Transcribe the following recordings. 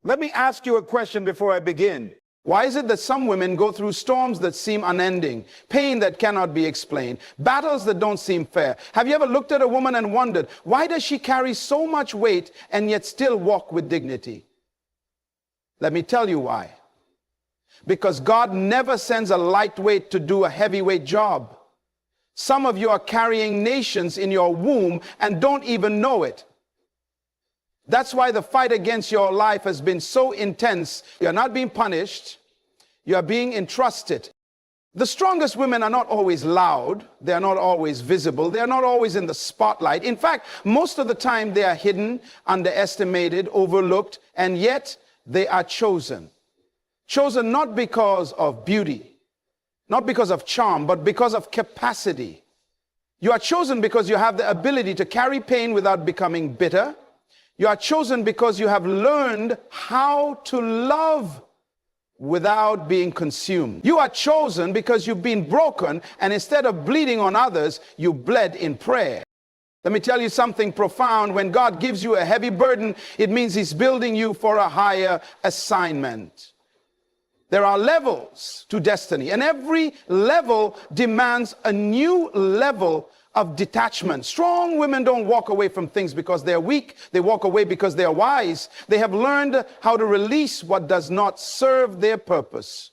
Let me ask you a question before I begin. Why is it that some women go through storms that seem unending, pain that cannot be explained, battles that don't seem fair? Have you ever looked at a woman and wondered, why does she carry so much weight and yet still walk with dignity? Let me tell you why. Because God never sends a lightweight to do a heavyweight job. Some of you are carrying nations in your womb and don't even know it. That's why the fight against your life has been so intense. You're not being punished. You are being entrusted. The strongest women are not always loud. They are not always visible. They are not always in the spotlight. In fact, most of the time they are hidden, underestimated, overlooked, and yet they are chosen. Chosen not because of beauty, not because of charm, but because of capacity. You are chosen because you have the ability to carry pain without becoming bitter. You are chosen because you have learned how to love without being consumed. You are chosen because you've been broken, and instead of bleeding on others, you bled in prayer. Let me tell you something profound. When God gives you a heavy burden, it means He's building you for a higher assignment. There are levels to destiny, and every level demands a new level of detachment. Strong women don't walk away from things because they're weak. They walk away because they're wise. They have learned how to release what does not serve their purpose.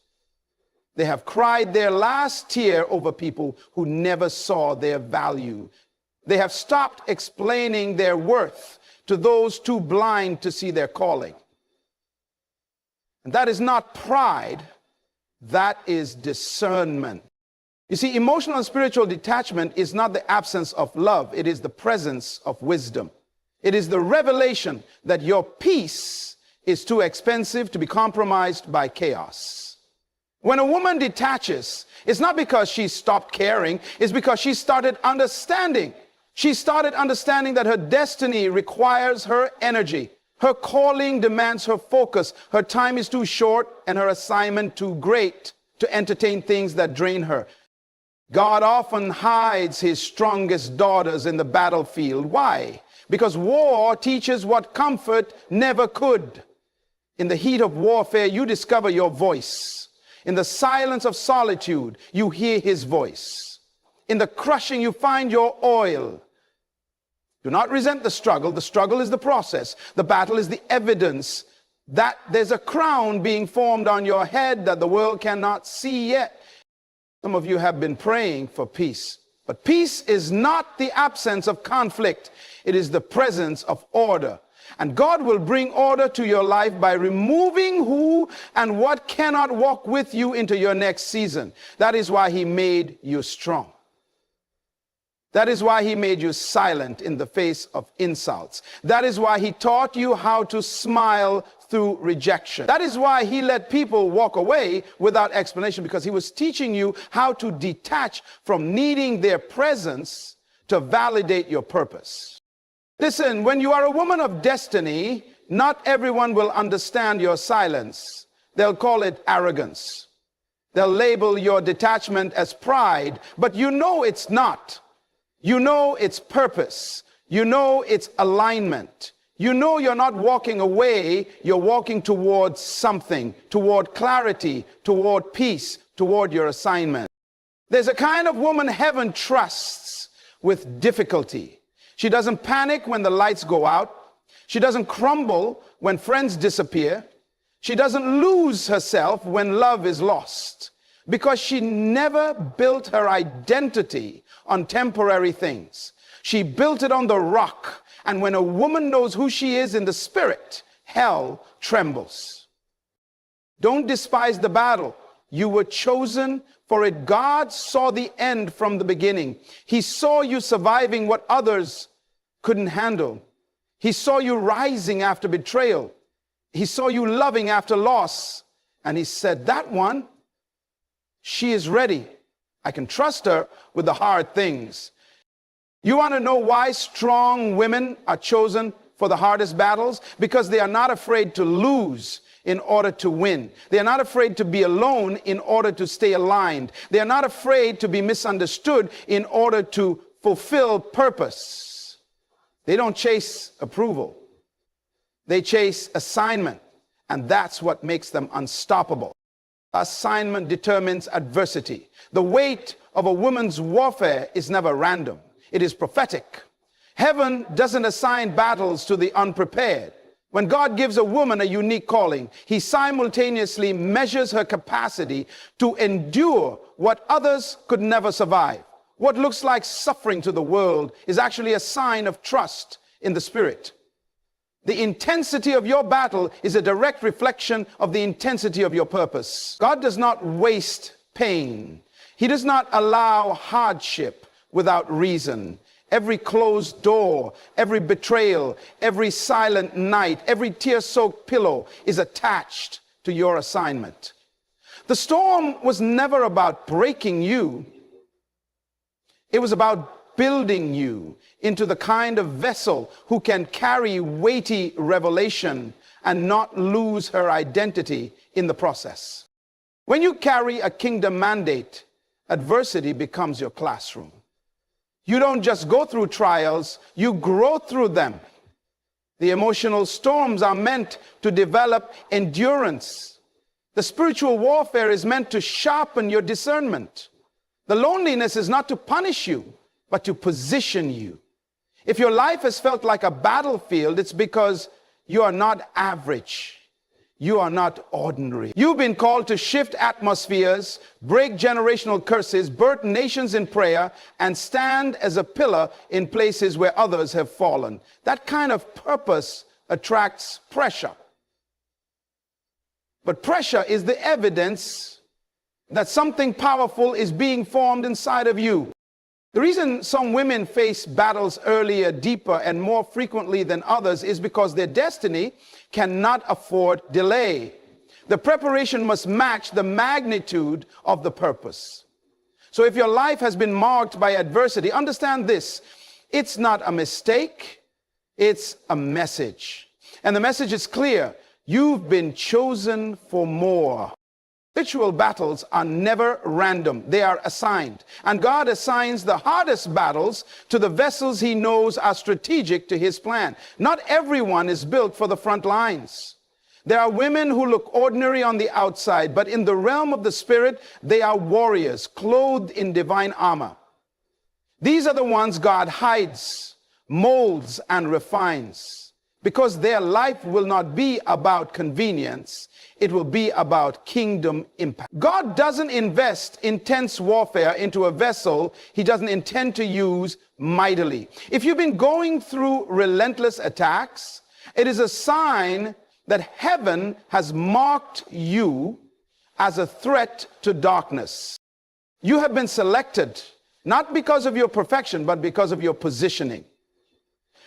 They have cried their last tear over people who never saw their value. They have stopped explaining their worth to those too blind to see their calling. And that is not pride. That is discernment. You see, emotional and spiritual detachment is not the absence of love. It is the presence of wisdom. It is the revelation that your peace is too expensive to be compromised by chaos. When a woman detaches, it's not because she stopped caring. It's because she started understanding. She started understanding that her destiny requires her energy. Her calling demands her focus. Her time is too short and her assignment too great to entertain things that drain her. God often hides His strongest daughters in the battlefield. Why? Because war teaches what comfort never could. In the heat of warfare, you discover your voice. In the silence of solitude, you hear His voice. In the crushing, you find your oil. Do not resent the struggle. The struggle is the process. The battle is the evidence that there's a crown being formed on your head that the world cannot see yet. Some of you have been praying for peace, but peace is not the absence of conflict. It is the presence of order. And God will bring order to your life by removing who and what cannot walk with you into your next season. That is why He made you strong. That is why He made you silent in the face of insults. That is why He taught you how to smile through rejection. That is why He let people walk away without explanation, because He was teaching you how to detach from needing their presence to validate your purpose. Listen, when you are a woman of destiny, not everyone will understand your silence. They'll call it arrogance. They'll label your detachment as pride, but you know it's not. You know it's purpose. You know it's alignment. You know you're not walking away, you're walking towards something, toward clarity, toward peace, toward your assignment. There's a kind of woman heaven trusts with difficulty. She doesn't panic when the lights go out. She doesn't crumble when friends disappear. She doesn't lose herself when love is lost, because she never built her identity on temporary things. She built it on the rock. And when a woman knows who she is in the spirit, hell trembles. Don't despise the battle. You were chosen for it. God saw the end from the beginning. He saw you surviving what others couldn't handle. He saw you rising after betrayal. He saw you loving after loss. And He said, that one, she is ready. I can trust her with the hard things. You want to know why strong women are chosen for the hardest battles? Because they are not afraid to lose in order to win. They are not afraid to be alone in order to stay aligned. They are not afraid to be misunderstood in order to fulfill purpose. They don't chase approval. They chase assignment. And that's what makes them unstoppable. Assignment determines adversity. The weight of a woman's warfare is never random. It is prophetic. Heaven doesn't assign battles to the unprepared. When God gives a woman a unique calling, he simultaneously measures her capacity to endure what others could never survive. What looks like suffering to the world is actually a sign of trust in the Spirit. The intensity of your battle is a direct reflection of the intensity of your purpose. God does not waste pain. He does not allow hardship without reason. Every closed door, every betrayal, every silent night, every tear-soaked pillow is attached to your assignment. The storm was never about breaking you. It was about building you into the kind of vessel who can carry weighty revelation and not lose her identity in the process. When you carry a kingdom mandate, adversity becomes your classroom. You don't just go through trials, you grow through them. The emotional storms are meant to develop endurance. The spiritual warfare is meant to sharpen your discernment. The loneliness is not to punish you, but to position you. If your life has felt like a battlefield, it's because you are not average. You are not ordinary. You've been called to shift atmospheres, break generational curses, birth nations in prayer, and stand as a pillar in places where others have fallen. That kind of purpose attracts pressure. But pressure is the evidence that something powerful is being formed inside of you. The reason some women face battles earlier, deeper, and more frequently than others is because their destiny cannot afford delay. The preparation must match the magnitude of the purpose. So if your life has been marked by adversity, understand this: it's not a mistake, it's a message. And the message is clear: you've been chosen for more. Spiritual battles are never random. They are assigned. And God assigns the hardest battles to the vessels he knows are strategic to his plan. Not everyone is built for the front lines. There are women who look ordinary on the outside, but in the realm of the Spirit, they are warriors clothed in divine armor. These are the ones God hides, molds, and refines, because their life will not be about convenience. It will be about kingdom impact. God doesn't invest intense warfare into a vessel he doesn't intend to use mightily. If you've been going through relentless attacks, it is a sign that heaven has marked you as a threat to darkness. You have been selected not because of your perfection, but because of your positioning.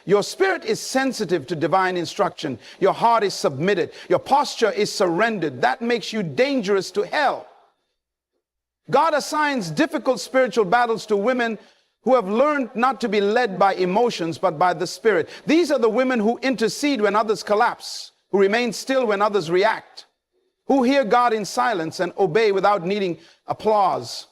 Your spirit is sensitive to divine instruction. Your heart is submitted. Your posture is surrendered. That makes you dangerous to hell. God assigns difficult spiritual battles to women who have learned not to be led by emotions, but by the Spirit. These are the women who intercede when others collapse, who remain still when others react, who hear God in silence and obey without needing applause.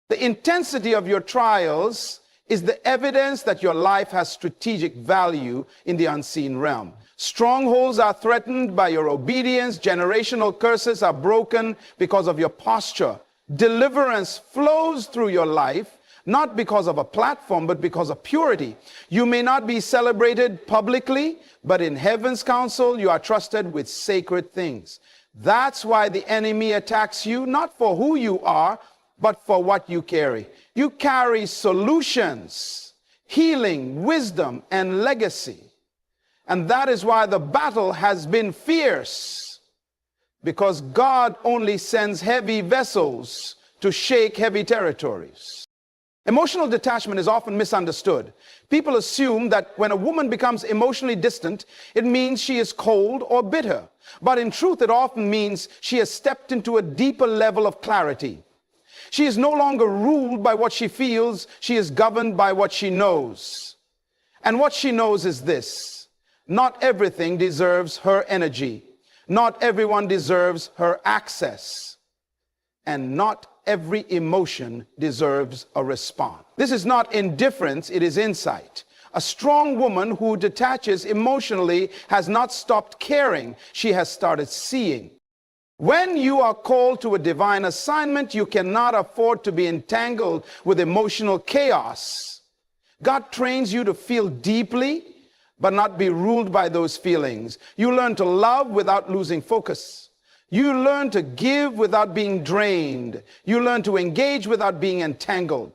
The intensity of your trials is the evidence that your life has strategic value in the unseen realm. Strongholds are threatened by your obedience. Generational curses are broken because of your posture. Deliverance flows through your life, not because of a platform, but because of purity. You may not be celebrated publicly, but in heaven's counsel, you are trusted with sacred things. That's why the enemy attacks you, not for who you are, but for what you carry. You carry solutions, healing, wisdom, and legacy. And that is why the battle has been fierce, because God only sends heavy vessels to shake heavy territories. Emotional detachment is often misunderstood. People assume that when a woman becomes emotionally distant, it means she is cold or bitter. But in truth, it often means she has stepped into a deeper level of clarity. She is no longer ruled by what she feels. She is governed by what she knows. And what she knows is this: not everything deserves her energy. Not everyone deserves her access. And not every emotion deserves a response. This is not indifference, it is insight. A strong woman who detaches emotionally has not stopped caring. She has started seeing. When you are called to a divine assignment, you cannot afford to be entangled with emotional chaos. God trains you to feel deeply, but not be ruled by those feelings. You learn to love without losing focus. You learn to give without being drained. You learn to engage without being entangled.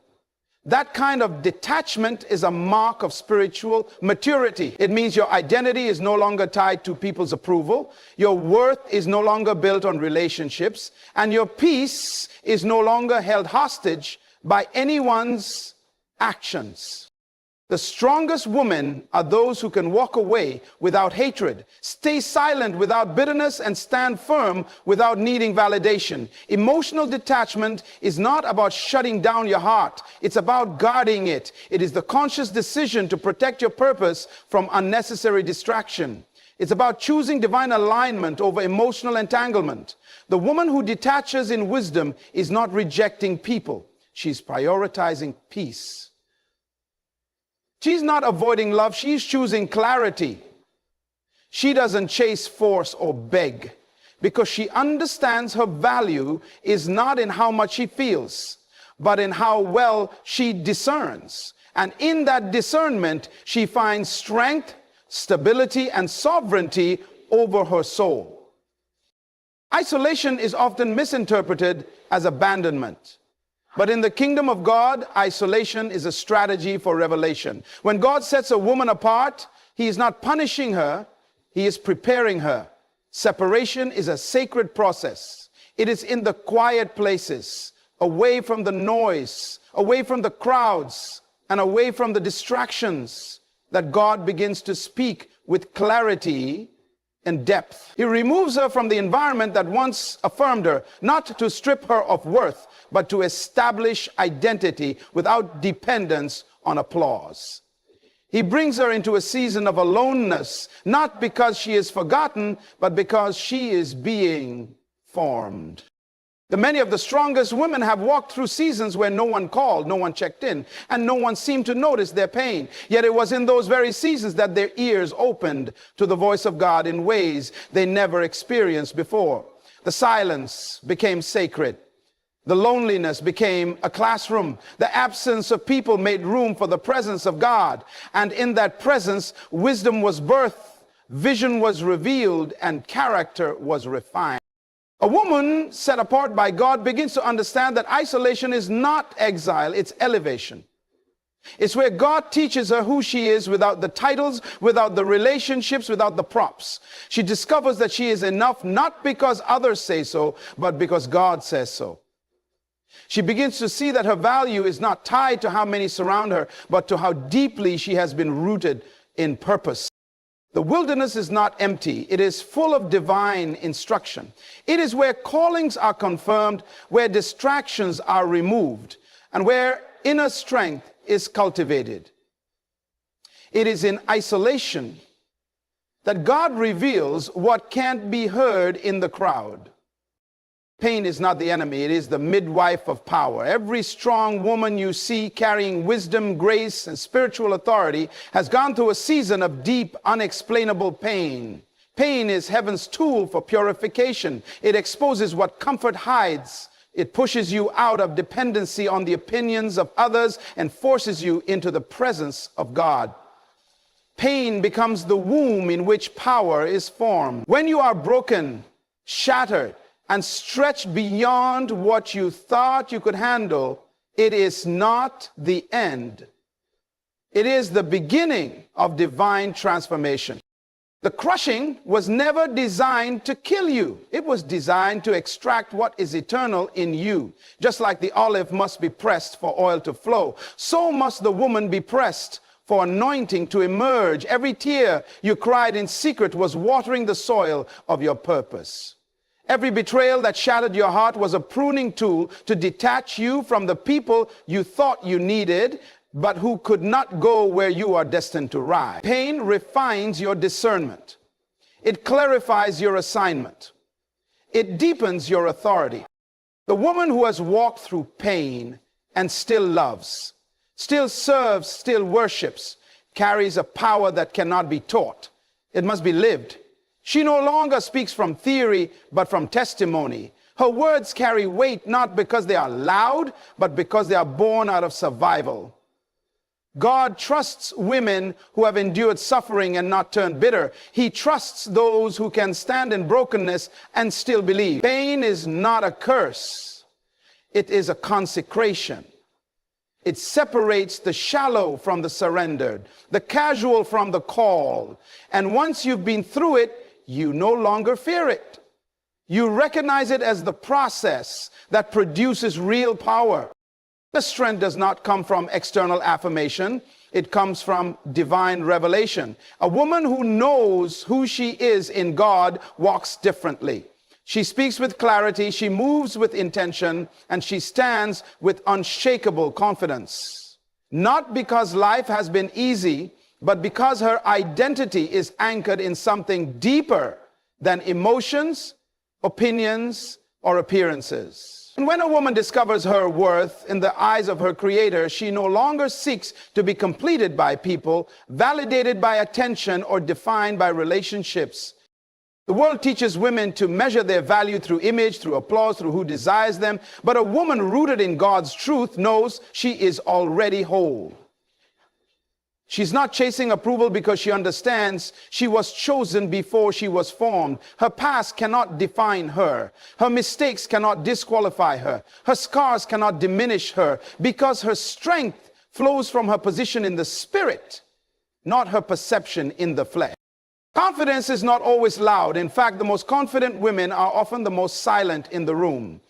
That kind of detachment is a mark of spiritual maturity. It means your identity is no longer tied to people's approval. Your worth is no longer built on relationships. And your peace is no longer held hostage by anyone's actions. The strongest women are those who can walk away without hatred, stay silent without bitterness, and stand firm without needing validation. Emotional detachment is not about shutting down your heart. It's about guarding it. It is the conscious decision to protect your purpose from unnecessary distraction. It's about choosing divine alignment over emotional entanglement. The woman who detaches in wisdom is not rejecting people. She's prioritizing peace. She's not avoiding love, she's choosing clarity. She doesn't chase force or beg, because she understands her value is not in how much she feels, but in how well she discerns. And in that discernment, she finds strength, stability, and sovereignty over her soul. Isolation is often misinterpreted as abandonment. But in the kingdom of God, isolation is a strategy for revelation. When God sets a woman apart, he is not punishing her, he is preparing her. Separation is a sacred process. It is in the quiet places, away from the noise, away from the crowds, and away from the distractions, that God begins to speak with clarity and depth. He removes her from the environment that once affirmed her, not to strip her of worth, but to establish identity without dependence on applause. He brings her into a season of aloneness, not because she is forgotten, but because she is being formed. Many of the strongest women have walked through seasons where no one called, no one checked in, and no one seemed to notice their pain. Yet it was in those very seasons that their ears opened to the voice of God in ways they never experienced before. The silence became sacred. The loneliness became a classroom. The absence of people made room for the presence of God. And in that presence, wisdom was birthed, vision was revealed, and character was refined. A woman set apart by God begins to understand that isolation is not exile, it's elevation. It's where God teaches her who she is without the titles, without the relationships, without the props. She discovers that she is enough, not because others say so, but because God says so. She begins to see that her value is not tied to how many surround her, but to how deeply she has been rooted in purpose. The wilderness is not empty. It is full of divine instruction. It is where callings are confirmed, where distractions are removed, and where inner strength is cultivated. It is in isolation that God reveals what can't be heard in the crowd. Pain is not the enemy, it is the midwife of power. Every strong woman you see carrying wisdom, grace, and spiritual authority has gone through a season of deep, unexplainable pain. Pain is heaven's tool for purification. It exposes what comfort hides. It pushes you out of dependency on the opinions of others and forces you into the presence of God. Pain becomes the womb in which power is formed. When you are broken, shattered, and stretched beyond what you thought you could handle, it is not the end. It is the beginning of divine transformation. The crushing was never designed to kill you. It was designed to extract what is eternal in you. Just like the olive must be pressed for oil to flow, so must the woman be pressed for anointing to emerge. Every tear you cried in secret was watering the soil of your purpose. Every betrayal that shattered your heart was a pruning tool to detach you from the people you thought you needed, but who could not go where you are destined to rise. Pain refines your discernment. It clarifies your assignment. It deepens your authority. The woman who has walked through pain and still loves, still serves, still worships, carries a power that cannot be taught. It must be lived. She no longer speaks from theory, but from testimony. Her words carry weight not because they are loud, but because they are born out of survival. God trusts women who have endured suffering and not turned bitter. He trusts those who can stand in brokenness and still believe. Pain is not a curse. It is a consecration. It separates the shallow from the surrendered, the casual from the called. And once you've been through it, you no longer fear it. You recognize it as the process that produces real power. The strength does not come from external affirmation. It comes from divine revelation. A woman who knows who she is in God walks differently. She speaks with clarity, she moves with intention, and she stands with unshakable confidence. Not because life has been easy, but because her identity is anchored in something deeper than emotions, opinions, or appearances. And when a woman discovers her worth in the eyes of her Creator, she no longer seeks to be completed by people, validated by attention, or defined by relationships. The world teaches women to measure their value through image, through applause, through who desires them. But a woman rooted in God's truth knows she is already whole. She's not chasing approval because she understands she was chosen before she was formed. Her past cannot define her. Her mistakes cannot disqualify her. Her scars cannot diminish her, because her strength flows from her position in the spirit, not her perception in the flesh. Confidence is not always loud. In fact, the most confident women are often the most silent in the room.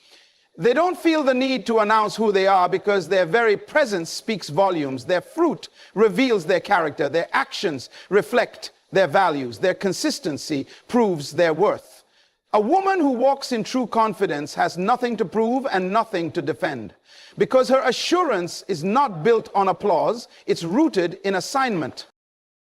They don't feel the need to announce who they are because their very presence speaks volumes. Their fruit reveals their character. Their actions reflect their values. Their consistency proves their worth. A woman who walks in true confidence has nothing to prove and nothing to defend, because her assurance is not built on applause. It's rooted in assignment.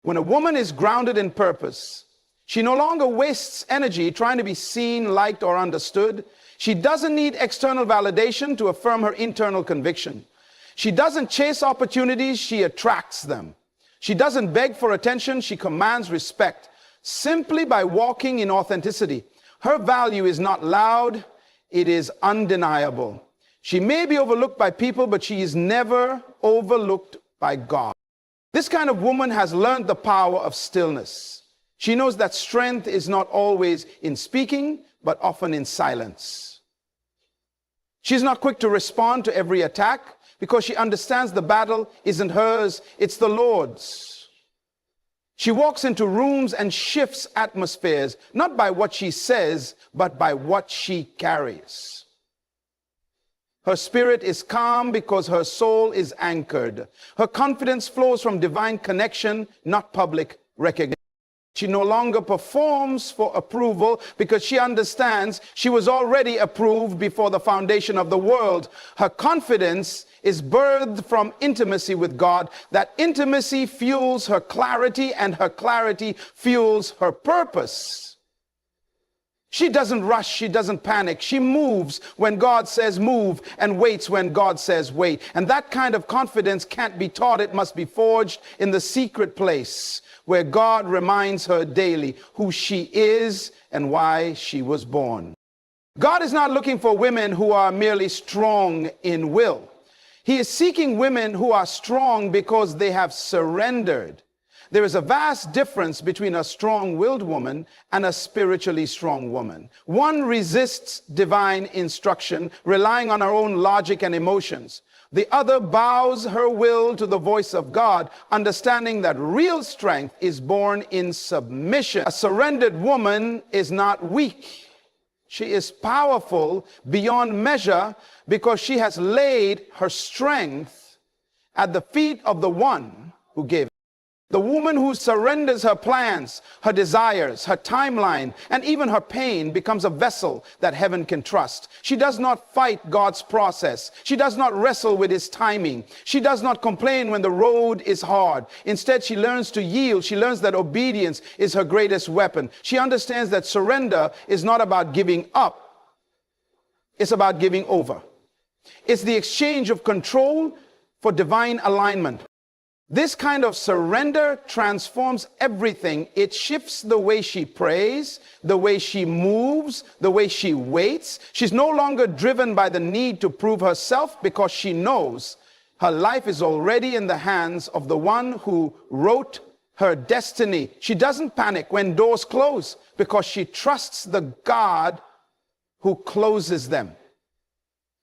When a woman is grounded in purpose, she no longer wastes energy trying to be seen, liked, or understood. She doesn't need external validation to affirm her internal conviction. She doesn't chase opportunities, she attracts them. She doesn't beg for attention, she commands respect. Simply by walking in authenticity. Her value is not loud, it is undeniable. She may be overlooked by people, but she is never overlooked by God. This kind of woman has learned the power of stillness. She knows that strength is not always in speaking, but often in silence. She's not quick to respond to every attack because she understands the battle isn't hers, it's the Lord's. She walks into rooms and shifts atmospheres, not by what she says, but by what she carries. Her spirit is calm because her soul is anchored. Her confidence flows from divine connection, not public recognition. She no longer performs for approval because she understands she was already approved before the foundation of the world. Her confidence is birthed from intimacy with God. That intimacy fuels her clarity, and her clarity fuels her purpose. She doesn't rush, she doesn't panic. She moves when God says move and waits when God says wait. And that kind of confidence can't be taught. It must be forged in the secret place where God reminds her daily who she is and why she was born. God is not looking for women who are merely strong in will. He is seeking women who are strong because they have surrendered. There is a vast difference between a strong-willed woman and a spiritually strong woman. One resists divine instruction, relying on her own logic and emotions. The other bows her will to the voice of God, understanding that real strength is born in submission. A surrendered woman is not weak. She is powerful beyond measure because she has laid her strength at the feet of the one who gave it. The woman who surrenders her plans, her desires, her timeline, and even her pain becomes a vessel that heaven can trust. She does not fight God's process. She does not wrestle with his timing. She does not complain when the road is hard. Instead, she learns to yield. She learns that obedience is her greatest weapon. She understands that surrender is not about giving up. It's about giving over. It's the exchange of control for divine alignment. This kind of surrender transforms everything. It shifts the way she prays, the way she moves, the way she waits. She's no longer driven by the need to prove herself because she knows her life is already in the hands of the one who wrote her destiny. She doesn't panic when doors close because she trusts the God who closes them.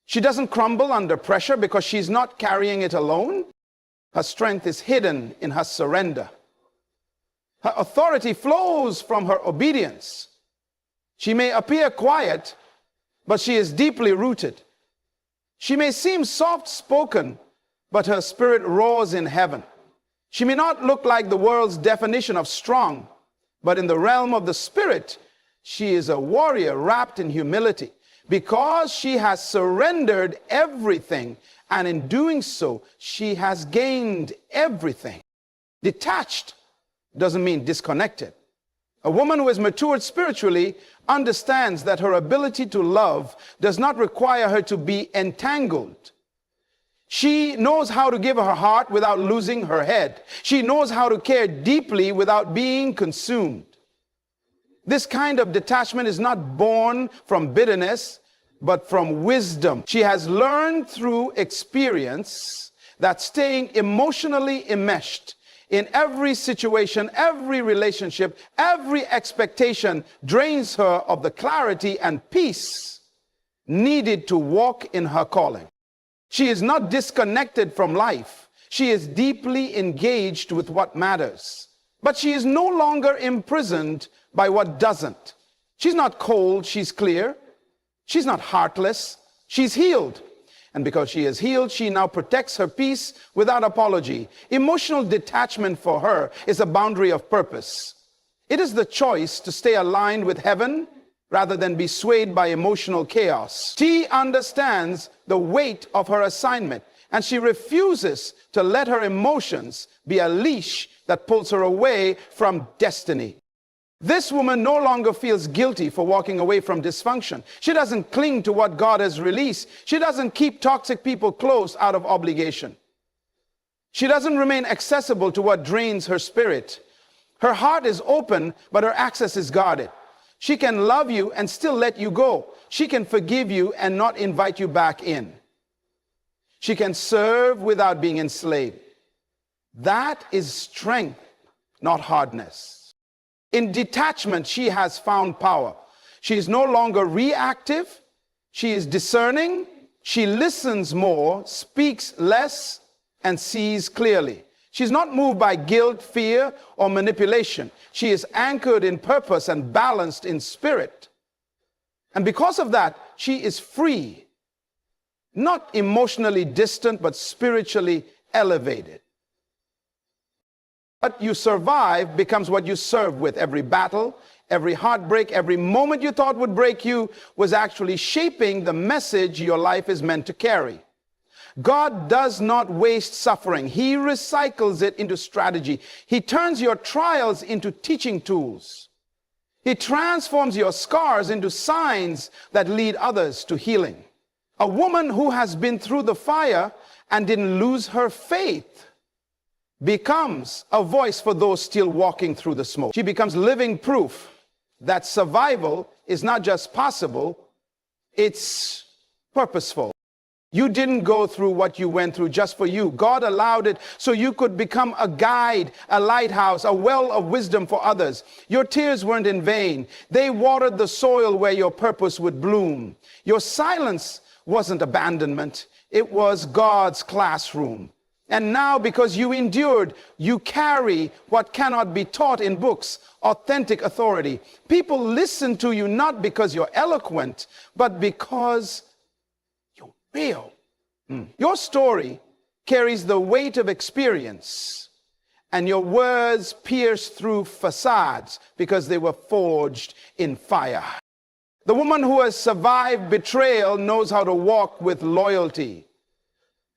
She doesn't crumble under pressure because she's not carrying it alone. Her strength is hidden in her surrender. Her authority flows from her obedience. She may appear quiet, but she is deeply rooted. She may seem soft-spoken, but her spirit roars in heaven. She may not look like the world's definition of strong, but in the realm of the spirit, she is a warrior wrapped in humility because she has surrendered everything. And in doing so, she has gained everything. Detached doesn't mean disconnected. A woman who has matured spiritually understands that her ability to love does not require her to be entangled. She knows how to give her heart without losing her head. She knows how to care deeply without being consumed. This kind of detachment is not born from bitterness, but from wisdom. She has learned through experience that staying emotionally enmeshed in every situation, every relationship, every expectation drains her of the clarity and peace needed to walk in her calling. She is not disconnected from life. She is deeply engaged with what matters. But she is no longer imprisoned by what doesn't. She's not cold, she's clear. She's not heartless, she's healed. And because she is healed, she now protects her peace without apology. Emotional detachment for her is a boundary of purpose. It is the choice to stay aligned with heaven rather than be swayed by emotional chaos. She understands the weight of her assignment, and she refuses to let her emotions be a leash that pulls her away from destiny. This woman no longer feels guilty for walking away from dysfunction. She doesn't cling to what God has released. She doesn't keep toxic people close out of obligation. She doesn't remain accessible to what drains her spirit. Her heart is open, but her access is guarded. She can love you and still let you go. She can forgive you and not invite you back in. She can serve without being enslaved. That is strength, not hardness. In detachment, she has found power. She is no longer reactive. She is discerning. She listens more, speaks less, and sees clearly. She's not moved by guilt, fear, or manipulation. She is anchored in purpose and balanced in spirit. And because of that, she is free, not emotionally distant, but spiritually elevated. What you survive becomes what you serve with. Every battle, every heartbreak, every moment you thought would break you was actually shaping the message your life is meant to carry. God does not waste suffering. He recycles it into strategy. He turns your trials into teaching tools. He transforms your scars into signs that lead others to healing. A woman who has been through the fire and didn't lose her faith becomes a voice for those still walking through the smoke. She becomes living proof that survival is not just possible, it's purposeful. You didn't go through what you went through just for you. God allowed it so you could become a guide, a lighthouse, a well of wisdom for others. Your tears weren't in vain. They watered the soil where your purpose would bloom. Your silence wasn't abandonment. It was God's classroom. And now, because you endured, you carry what cannot be taught in books, authentic authority. People listen to you not because you're eloquent, but because you're real. Your story carries the weight of experience, and your words pierce through facades because they were forged in fire. The woman who has survived betrayal knows how to walk with loyalty.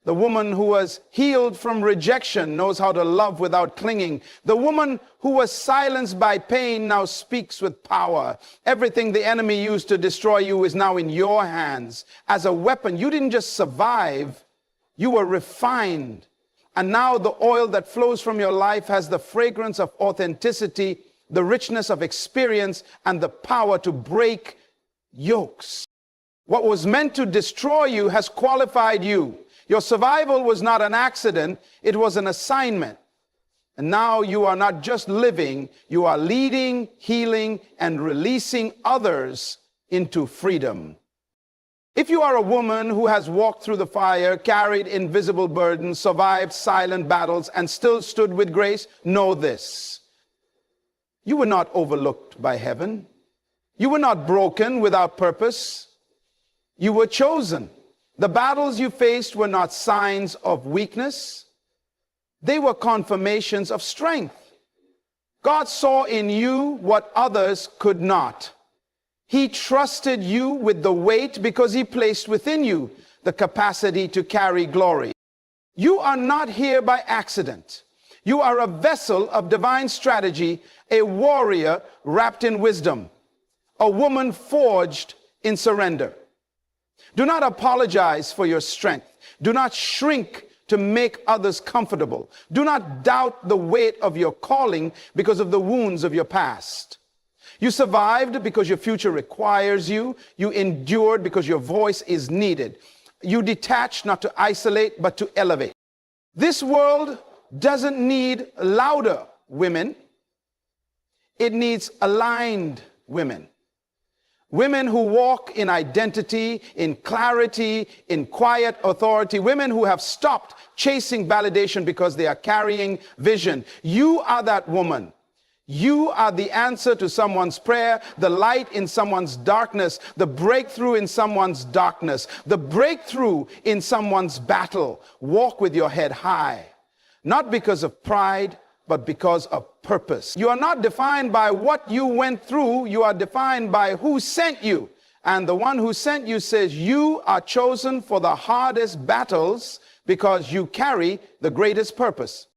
The woman who was healed from rejection knows how to love without clinging. The woman who was silenced by pain now speaks with power. Everything the enemy used to destroy you is now in your hands. As a weapon, you didn't just survive, you were refined And now the oil that flows from your life has the fragrance of authenticity, the richness of experience, and the power to break yokes. What was meant to destroy you has qualified you. Your survival was not an accident, it was an assignment. And now you are not just living, you are leading, healing, and releasing others into freedom. If you are a woman who has walked through the fire, carried invisible burdens, survived silent battles, and still stood with grace, know this: you were not overlooked by heaven. You were not broken without purpose. You were chosen. The battles you faced were not signs of weakness. They were confirmations of strength. God saw in you what others could not. He trusted you with the weight because he placed within you the capacity to carry glory. You are not here by accident. You are a vessel of divine strategy, a warrior wrapped in wisdom, a woman forged in surrender. Do not apologize for your strength. Do not shrink to make others comfortable. Do not doubt the weight of your calling because of the wounds of your past. You survived because your future requires you. You endured because your voice is needed. You detached not to isolate, but to elevate. This world doesn't need louder women. It needs aligned women. Women who walk in identity, in clarity, in quiet authority. Women who have stopped chasing validation because they are carrying vision. You are that woman. You are the answer to someone's prayer, the light in someone's darkness, the breakthrough in someone's darkness, the breakthrough in someone's battle. Walk with your head high, not because of pride, but because of purpose. You are not defined by what you went through. You are defined by who sent you. And the one who sent you says you are chosen for the hardest battles because you carry the greatest purpose.